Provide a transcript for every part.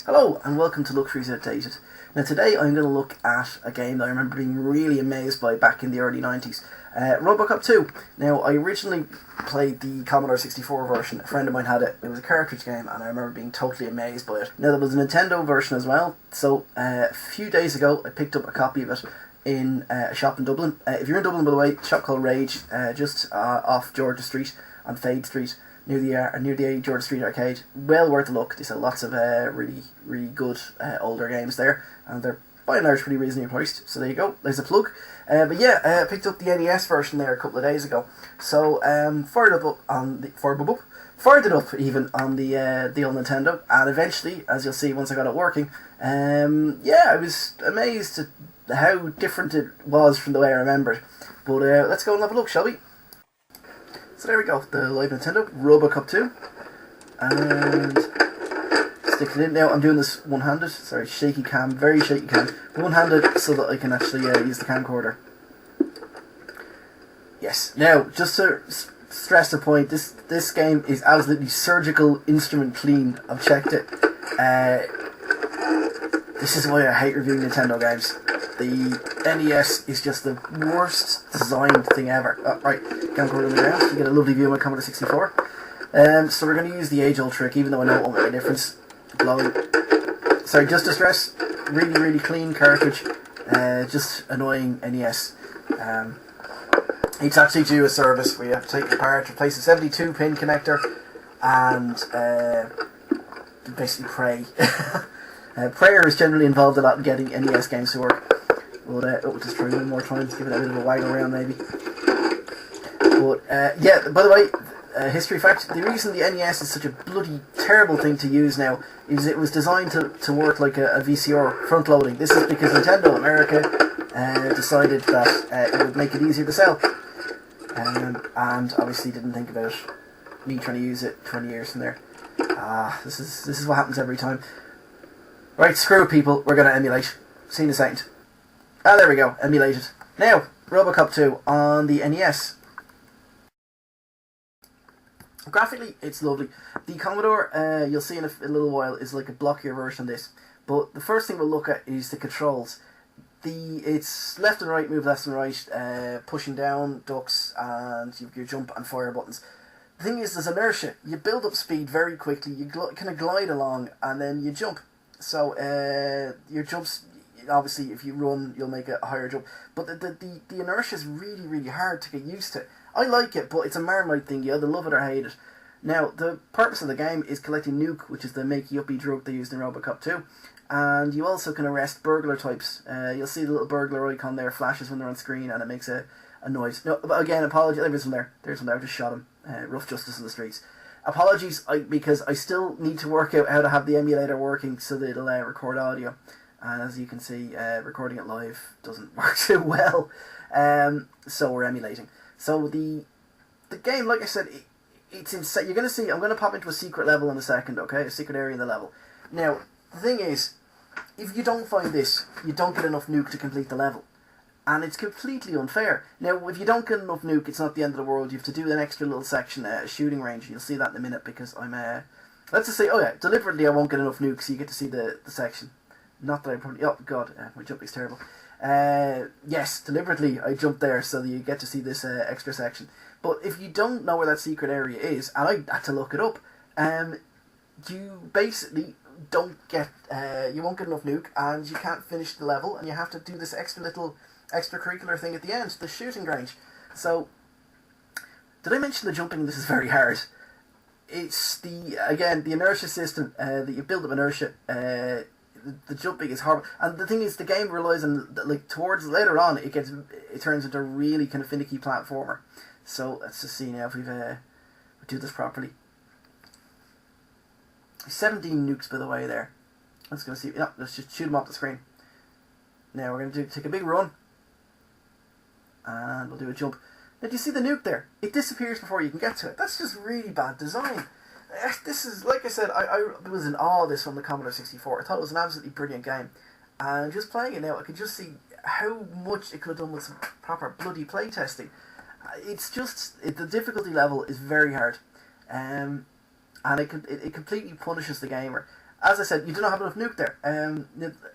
Hello and welcome to Luxuries Outdated. Now today I'm going to look at a game that I remember being really amazed by back in the early 90s. Robocop 2. Now I originally played the Commodore 64 version. A friend of mine had it. It was a cartridge game and I remember being totally amazed by it. Now there was a Nintendo version as well. So a few days ago I picked up a copy of it in a shop in Dublin. If you're in Dublin, by the way, a shop called Rage, just off Georgia Street on Fade Street. Near the George Street Arcade. Well worth a look. They sell lots of really good older games there, and they're by and large pretty reasonably priced. So there you go. There's a plug. But yeah, I picked up the NES version there a couple of days ago. So fired it up even on the old Nintendo, and eventually, as you'll see once I got it working, yeah, I was amazed at how different it was from the way I remembered. But let's go and have a look, shall we? So there we go, the live Nintendo, Robocop 2, and stick it in. Now I'm doing this one-handed, sorry, shaky cam, very shaky cam, one-handed so that I can actually use the camcorder. Yes, now just to stress the point, this game is absolutely surgical instrument clean. I've checked it. This is why I hate reviewing Nintendo games. The NES is just the worst designed thing ever. Oh, right, camcorder on the ground. You get a lovely view of my Commodore 64. So we're going to use the age-old trick, even though I know it won't make a difference. Blowing. Sorry, just to stress, really clean cartridge. Just annoying NES. It's actually due a service where you have to take it apart, replace a 72-pin connector, and basically pray. Prayer is generally involved a lot in getting NES games to work. We'll just try one more time, give it a bit of a waggle around maybe. But yeah, by the way, history fact, the reason the NES is such a bloody terrible thing to use now is it was designed to work like a VCR front loading. This is because Nintendo America decided that it would make it easier to sell. And obviously didn't think about me trying to use it 20 years from there. This is what happens every time. Right, screw it, people, we're going to emulate. See you in a second. There we go, emulated. Now, Robocop 2 on the NES. Graphically, it's lovely. The Commodore, you'll see in a little while, is like a blockier version of this. But the first thing we'll look at is the controls. It's left and right, move left and right, pushing down, ducks, and your jump and fire buttons. The thing is, there's inertia. You build up speed very quickly, you kind of glide along, and then you jump. So your jumps, obviously if you run you'll make a higher jump, but the inertia is really hard to get used to. I like it, but it's a Marmite thing. You either love it or hate it. Now the purpose of the game is collecting nuke, which is the makey-uppy drug they used in Robocop 2, and you also can arrest burglar types. You'll see the little burglar icon there flashes when they're on screen and it makes a noise. No, but again, apologies, there's one there, I just shot him. Rough justice in the streets. Apologies, because I still need to work out how to have the emulator working so that it'll record audio. And as you can see, recording it live doesn't work too well. So we're emulating. So the game, like I said, it's insane. You're going to see, I'm going to pop into a secret level in a second, okay? A secret area in the level. Now, the thing is, if you don't find this, you don't get enough nuke to complete the level. And it's completely unfair. Now, if you don't get enough nuke, it's not the end of the world. You have to do an extra little section, shooting range. You'll see that in a minute because I'm, let's just say, oh yeah, deliberately I won't get enough nuke so you get to see the section. Not that I probably, oh god, my jumping's terrible. Yes, deliberately I jumped there so that you get to see this extra section. But if you don't know where that secret area is, and I had to look it up, you basically don't get, you won't get enough nuke and you can't finish the level and you have to do this extracurricular thing at the end, the shooting range. So, did I mention the jumping? This is very hard. It's the inertia system that you build up inertia. The jumping is horrible, and the thing is, the game relies on towards later on. It turns into a really kind of finicky platformer. So let's just see now if we do this properly. 17 nukes by the way there. Let's go see. No, let's just shoot them off the screen. Now we're going to take a big run. And we'll do a jump. Now do you see the nuke there? It disappears before you can get to it. That's just really bad design. This is, like I said, I was in awe of this from the Commodore 64. I thought it was an absolutely brilliant game. And just playing it now, I could just see how much it could have done with some proper bloody playtesting. It's just, the difficulty level is very hard. And it completely punishes the gamer. as I said, you do not have enough nuke there.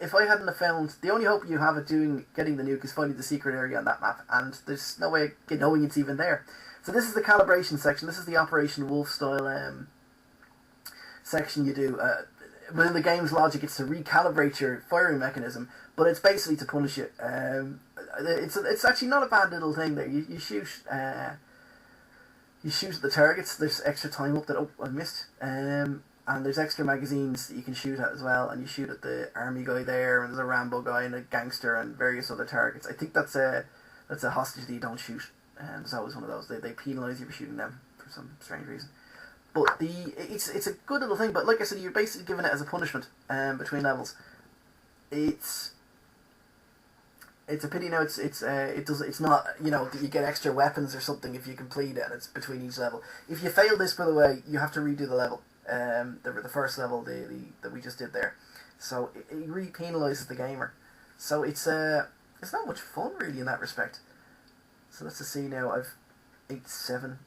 If I hadn't have found, the only hope you have at getting the nuke is finding the secret area on that map, and there's no way of knowing it's even there. So this is the calibration section. This is the Operation Wolf style section you do. Within the game's logic, it's to recalibrate your firing mechanism, but it's basically to punish you. It's actually not a bad little thing there. You shoot at the targets. There's extra time up that I missed. And there's extra magazines that you can shoot at as well, and you shoot at the army guy there, and there's a Rambo guy and a gangster and various other targets. I think that's a hostage that you don't shoot. It's always one of those. They penalise you for shooting them for some strange reason. But it's a good little thing. But like I said, you're basically giving it as a punishment between levels. It's a pity now. It's not, you know, that you get extra weapons or something if you complete it and it's between each level. If you fail this, by the way, you have to redo the level. The first level that we just did there, so it really penalises the gamer. So it's not much fun really in that respect. So let's just see now. I've 8, 7,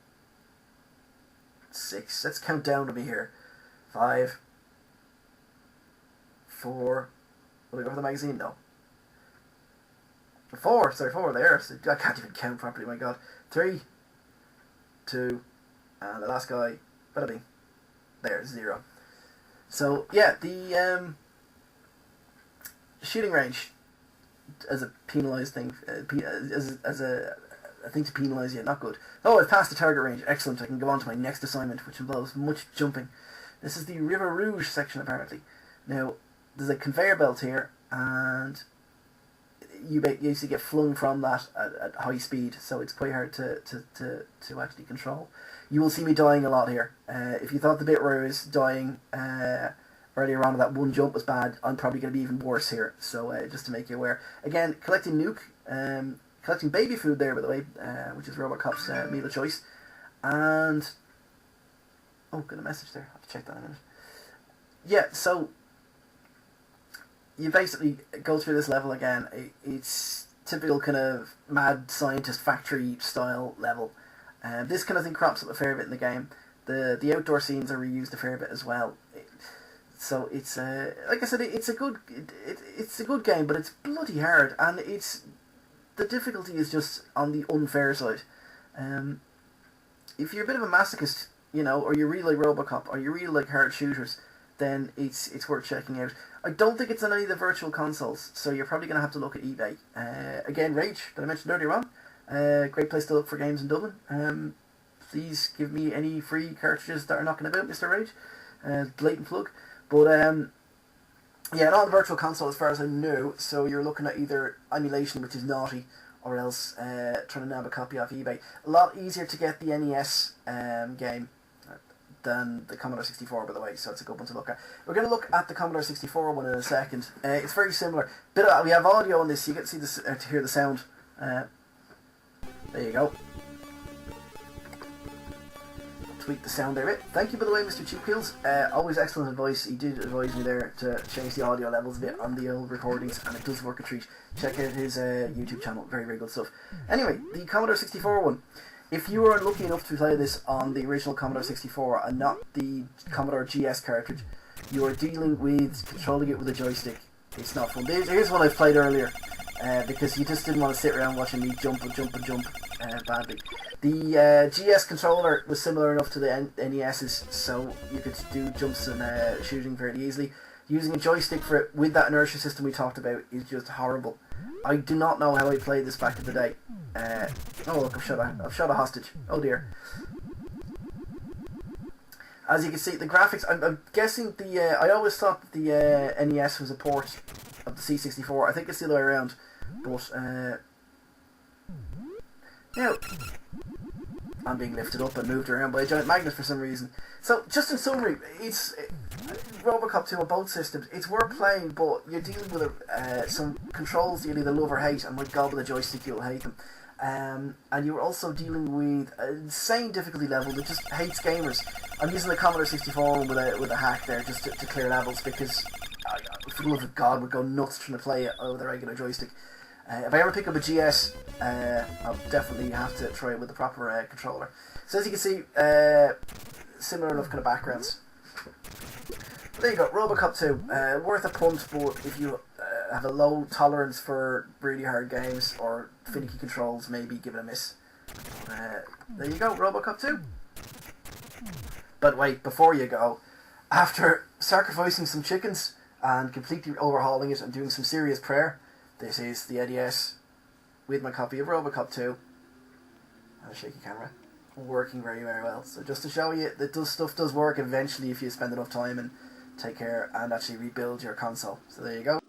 6. Let's count down to me here. 5, 4. Will I go for the magazine? No. 4. Sorry, 4 there. So I can't even count properly. My God. 3, 2, and the last guy. Bada bing. There, 0. So yeah, the shooting range as a penalised thing, as a thing to penalise you, not good. Oh, I've passed the target range. Excellent. I can go on to my next assignment, which involves much jumping. This is the River Rouge section apparently. Now there's a conveyor belt here, and you basically get flung from that at high speed, so it's quite hard to actually control. You will see me dying a lot here. If you thought the bit where I was dying earlier on that one jump was bad, I'm probably going to be even worse here. So just to make you aware. Again, collecting nuke, collecting baby food there, by the way, which is Robocop's meal of choice. And oh, got a message there. I'll have to check that in a minute. Yeah, so you basically go through this level again. It's typical kind of mad scientist factory style level. This kind of thing crops up a fair bit in the game. The outdoor scenes are reused a fair bit as well. So it's like I said, it's a good game, but it's bloody hard, and the difficulty is just on the unfair side. If you're a bit of a masochist, you know, or you really like Robocop, or you really like hard shooters, then it's worth checking out. I don't think it's on any of the virtual consoles, so you're probably going to have to look at eBay. Again, Rage, that I mentioned earlier on. Great place to look for games in Dublin. Please give me any free cartridges that are knocking about, Mr. Rage. Blatant plug. But yeah, not on the virtual console as far as I know, so you're looking at either emulation, which is naughty, or else trying to nab a copy off eBay. A lot easier to get the NES game than the Commodore 64, by the way, so it's a good one to look at. We're going to look at the Commodore 64 one in a second. It's very similar. We have audio on this, so you get to see this, to hear the sound. There you go. Tweak the sound there a bit. Thank you, by the way, Mr. Cheap Kills. Always excellent advice. He did advise me there to change the audio levels a bit on the old recordings, and it does work a treat. Check out his YouTube channel. Very, very good stuff. Anyway, the Commodore 64 one. If you are lucky enough to play this on the original Commodore 64 and not the Commodore GS cartridge, you are dealing with controlling it with a joystick. It's not fun. Here's one I've played earlier. Because you just didn't want to sit around watching me jump badly. The GS controller was similar enough to the NES's, so you could do jumps and shooting fairly easily. Using a joystick for it with that inertia system we talked about is just horrible. I do not know how I played this back in the day. Oh look, I've shot a hostage. Oh dear. As you can see, the graphics, I'm guessing I always thought that the NES was a port of the C64. I think it's the other way around. But, now, I'm being lifted up and moved around by a giant magnet for some reason. So, just in summary, it's Robocop 2 on both systems. It's worth playing, but you're dealing with some controls you'll either love or hate, and my god, with a joystick you'll hate them. And you're also dealing with an insane difficulty level that just hates gamers. I'm using the Commodore 64 with a hack there just to clear levels, because for the love of God, would go nuts trying to play it with a regular joystick. If I ever pick up a GS, I'll definitely have to try it with the proper controller. So as you can see, similar enough kind of backgrounds. There you go, Robocop 2. Worth a punt, but if you have a low tolerance for really hard games or finicky controls, maybe give it a miss. There you go, Robocop 2. But wait, before you go, after sacrificing some chickens and completely overhauling it and doing some serious prayer, this is the NES with my copy of Robocop 2 and a shaky camera, working very, very well. So just to show you that stuff does work eventually if you spend enough time and take care and actually rebuild your console. So there you go.